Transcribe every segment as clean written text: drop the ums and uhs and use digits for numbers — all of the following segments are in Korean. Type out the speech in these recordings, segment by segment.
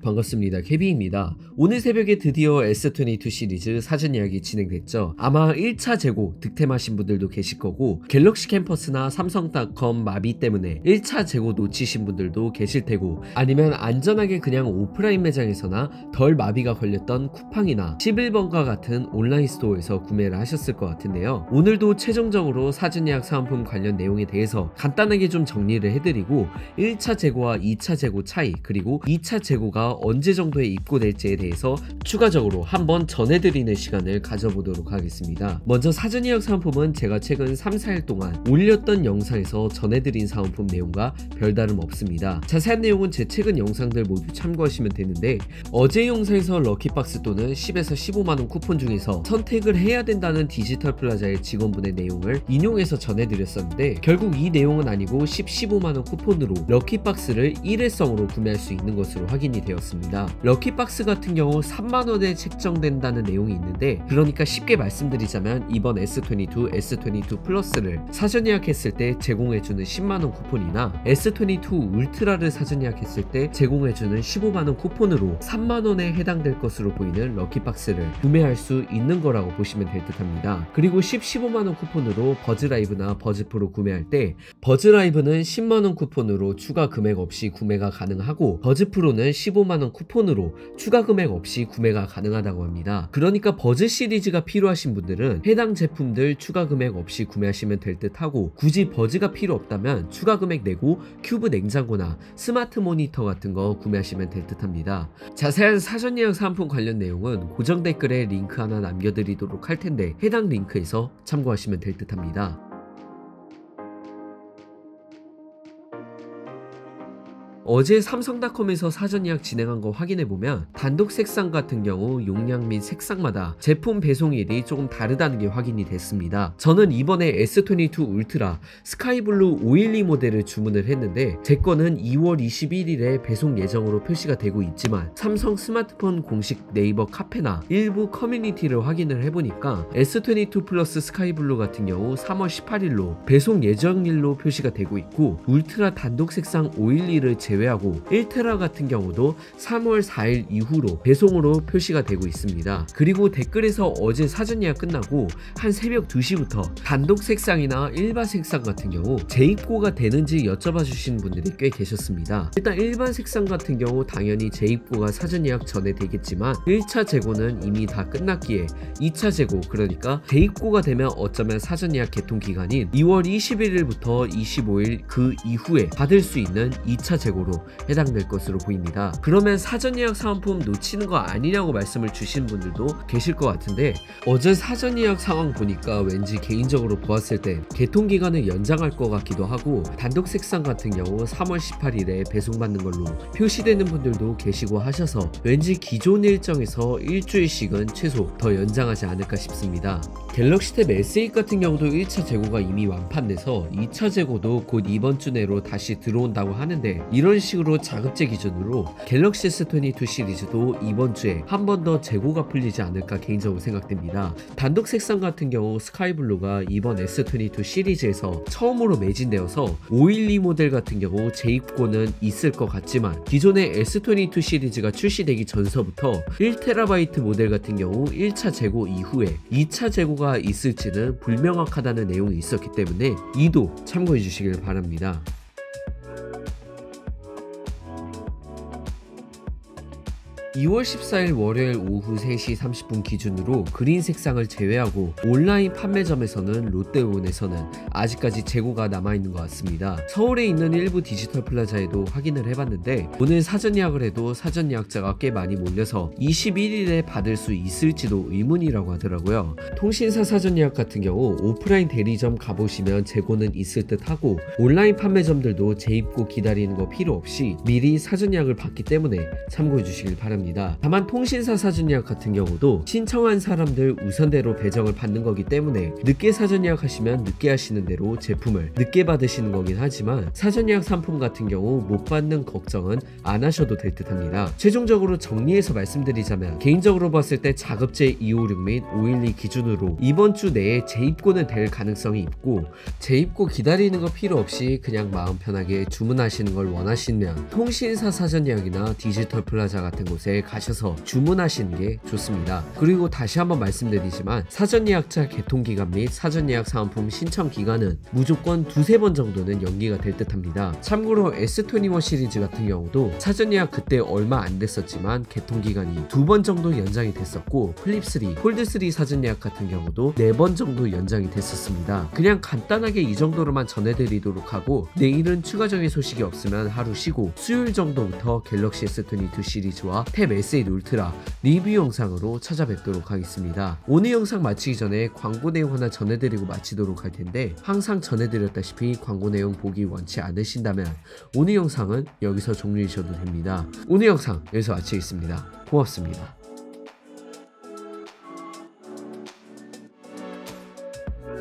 반갑습니다. 케비입니다. 오늘 새벽에 드디어 S22 시리즈 사전 예약이 진행됐죠. 아마 1차 재고 득템하신 분들도 계실 거고 갤럭시 캠퍼스나 삼성닷컴 마비 때문에 1차 재고 놓치신 분들도 계실 테고 아니면 안전하게 그냥 오프라인 매장에서나 덜 마비가 걸렸던 쿠팡이나 11번과 같은 온라인 스토어에서 구매를 하셨을 것 같은데요. 오늘도 최종적으로 사전 예약 사은품 관련 내용에 대해서 간단하게 좀 정리를 해드리고 1차 재고와 2차 재고 차이 그리고 2차 재고가 언제 정도에 입고될지에 대해서 추가적으로 한번 전해드리는 시간을 가져보도록 하겠습니다. 먼저 사전 예약 사은품은 제가 최근 3-4일 동안 올렸던 영상에서 전해드린 사은품 내용과 별다름 없습니다. 자세한 내용은 제 최근 영상들 모두 참고하시면 되는데 어제 영상에서 럭키박스 또는 10에서 15만원 쿠폰 중에서 선택을 해야 된다는 디지털 플라자의 직원분의 내용을 인용해서 전해드렸었는데 결국 이 내용은 아니고 10, 15만원 쿠폰으로 럭키박스를 일회성으로 구매할 수 있는 것으로 확인이 되었습니다. 럭키박스 같은 경우 3만원에 책정된다는 내용이 있는데 그러니까 쉽게 말씀드리자면 이번 S22, S22 플러스를 사전 예약했을 때 제공해주는 10만원 쿠폰이나 S22 울트라를 사전 예약했을 때 제공해주는 15만원 쿠폰으로 3만원에 해당될 것으로 보이는 럭키박스를 구매할 수 있는 거라고 보시면 될 듯 합니다. 그리고 10, 15만원 쿠폰으로 버즈라이브나 버즈프로 구매할 때 버즈라이브는 10만원 쿠폰으로 추가 금액 없이 구매가 가능하고 버즈프로는 15만원 쿠폰으로 추가 금액 없이 구매가 가능하다고 합니다. 그러니까 버즈 시리즈가 필요하신 분들은 해당 제품들 추가 금액 없이 구매하시면 될 듯 하고 굳이 버즈가 필요 없다면 추가 금액 내고 큐브 냉장고나 스마트 모니터 같은 거 구매하시면 될 듯 합니다. 자세한 사전 예약 사은품 관련 내용은 고정 댓글에 링크 하나 남겨드리도록 할 텐데 해당 링크에서 참고하시면 될 듯 합니다. 어제 삼성닷컴에서 사전 예약 진행한 거 확인해보면 단독 색상 같은 경우 용량 및 색상마다 제품 배송일이 조금 다르다는 게 확인이 됐습니다. 저는 이번에 S22 울트라 스카이블루 512 모델을 주문을 했는데 제 거는 2월 21일에 배송 예정으로 표시가 되고 있지만 삼성 스마트폰 공식 네이버 카페나 일부 커뮤니티를 확인을 해보니까 S22 플러스 스카이블루 같은 경우 3월 18일로 배송 예정일로 표시가 되고 있고 울트라 단독 색상 512를 제외하고 1테라 같은 경우도 3월 4일 이후로 배송으로 표시가 되고 있습니다. 그리고 댓글에서 어제 사전 예약 끝나고 한 새벽 2시부터 단독 색상이나 일반 색상 같은 경우 재입고가 되는지 여쭤봐 주신 분들이 꽤 계셨습니다. 일단 일반 색상 같은 경우 당연히 재입고가 사전 예약 전에 되겠지만 1차 재고는 이미 다 끝났기에 2차 재고 그러니까 재입고가 되면 어쩌면 사전 예약 개통 기간인 2월 21일부터 25일 그 이후에 받을 수 있는 2차 재고로 해당될 것으로 보입니다. 그러면 사전 예약 사은품 놓치는 거 아니냐고 말씀을 주신 분들도 계실 것 같은데 어제 사전 예약 상황 보니까 왠지 개인적으로 보았을 때 개통 기간을 연장할 것 같기도 하고 단독 색상 같은 경우 3월 18일에 배송받는 걸로 표시되는 분들도 계시고 하셔서 왠지 기존 일정에서 일주일씩은 최소 더 연장하지 않을까 싶습니다. 갤럭시 탭 S8 같은 경우도 1차 재고가 이미 완판돼서 2차 재고도 곧 이번 주 내로 다시 들어온다고 하는데 이런 식으로 자급제 기준으로 갤럭시 S22 시리즈도 이번 주에 한 번 더 재고가 풀리지 않을까 개인적으로 생각됩니다. 단독 색상 같은 경우 스카이블루가 이번 S22 시리즈에서 처음으로 매진되어서 512 모델 같은 경우 재입고는 있을 것 같지만 기존의 S22 시리즈가 출시되기 전서부터 1TB 모델 같은 경우 1차 재고 이후에 2차 재고가 있을지는 불명확하다는 내용이 있었기 때문에 이도 참고해 주시길 바랍니다. 2월 14일 월요일 오후 3시 30분 기준으로 그린 색상을 제외하고 온라인 판매점에서는 롯데온에서는 아직까지 재고가 남아있는 것 같습니다. 서울에 있는 일부 디지털 플라자에도 확인을 해봤는데 오늘 사전 예약을 해도 사전 예약자가 꽤 많이 몰려서 21일에 받을 수 있을지도 의문이라고 하더라고요. 통신사 사전 예약 같은 경우 오프라인 대리점 가보시면 재고는 있을 듯 하고 온라인 판매점들도 재입고 기다리는 거 필요 없이 미리 사전 예약을 받기 때문에 참고해 주시길 바랍니다. 다만 통신사 사전 예약 같은 경우도 신청한 사람들 우선대로 배정을 받는 거기 때문에 늦게 사전 예약하시면 늦게 하시는 대로 제품을 늦게 받으시는 거긴 하지만 사전 예약 상품 같은 경우 못 받는 걱정은 안 하셔도 될 듯 합니다. 최종적으로 정리해서 말씀드리자면 개인적으로 봤을 때 자급제 256 및 512 기준으로 이번 주 내에 재입고는 될 가능성이 있고, 재입고 기다리는 거 필요 없이 그냥 마음 편하게 주문하시는 걸 원하시면 통신사 사전 예약이나 디지털 플라자 같은 곳에 가셔서 주문하시는 게 좋습니다. 그리고 다시 한번 말씀드리지만 사전 예약자 개통 기간 및 사전 예약 사은품 신청 기간은 무조건 두세 번 정도는 연기가 될 듯 합니다. 참고로 S21 시리즈 같은 경우도 사전 예약 그때 얼마 안 됐었지만 개통 기간이 2번 정도 연장이 됐었고, 플립3, 폴드3 사전 예약 같은 경우도 4번 정도 연장이 됐었습니다. 그냥 간단하게 이 정도로만 전해드리도록 하고, 내일은 추가적인 소식이 없으면 하루 쉬고 수요일 정도부터 갤럭시 S22 시리즈와 탭 S8 울트라 리뷰 영상으로 찾아뵙도록 하겠습니다. 오늘 영상 마치기 전에 광고 내용 하나 전해드리고 마치도록 할 텐데, 항상 전해드렸다시피 광고 내용 보기 원치 않으신다면 오늘 영상은 여기서 종료해 주셔도 됩니다. 오늘 영상 여기서 마치겠습니다. 고맙습니다.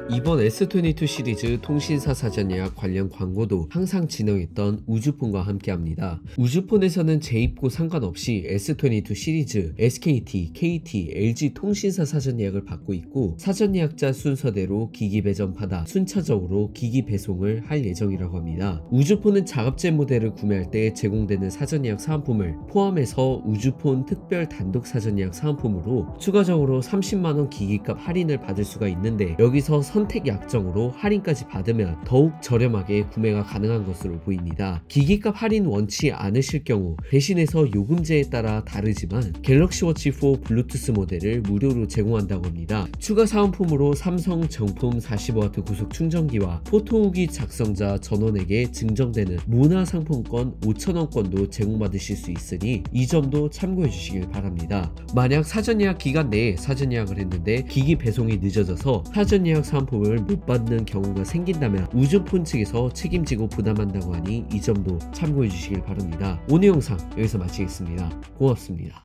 이번 S22 시리즈 통신사 사전 예약 관련 광고도 항상 진행했던 우주폰과 함께합니다. 우주폰에서는 재입고 상관없이 S22 시리즈, SKT, KT, LG 통신사 사전 예약을 받고 있고, 사전 예약자 순서대로 기기 배점 받아 순차적으로 기기 배송을 할 예정이라고 합니다. 우주폰은 자급제 모델을 구매할 때 제공되는 사전 예약 사은품을 포함해서 우주폰 특별 단독 사전 예약 사은품으로 추가적으로 30만원 기기값 할인을 받을 수가 있는데, 여기서 선택 약정으로 할인까지 받으면 더욱 저렴하게 구매가 가능한 것으로 보입니다. 기기값 할인 원치 않으실 경우 대신해서 요금제에 따라 다르지만 갤럭시 워치 4 블루투스 모델을 무료로 제공한다고 합니다. 추가 사은품으로 삼성 정품 45W 구속 충전기와 포토후기 작성자 전원에게 증정되는 문화상품권 5,000원권도 제공받으실 수 있으니 이 점도 참고해 주시길 바랍니다. 만약 사전 예약 기간 내에 사전 예약을 했는데 기기 배송이 늦어져서 사전 예약 사은품을 못 받는 경우가 생긴다면 우주폰 측에서 책임지고 부담한다고 하니 이 점도 참고해 주시길 바랍니다. 오늘 영상 여기서 마치겠습니다. 고맙습니다.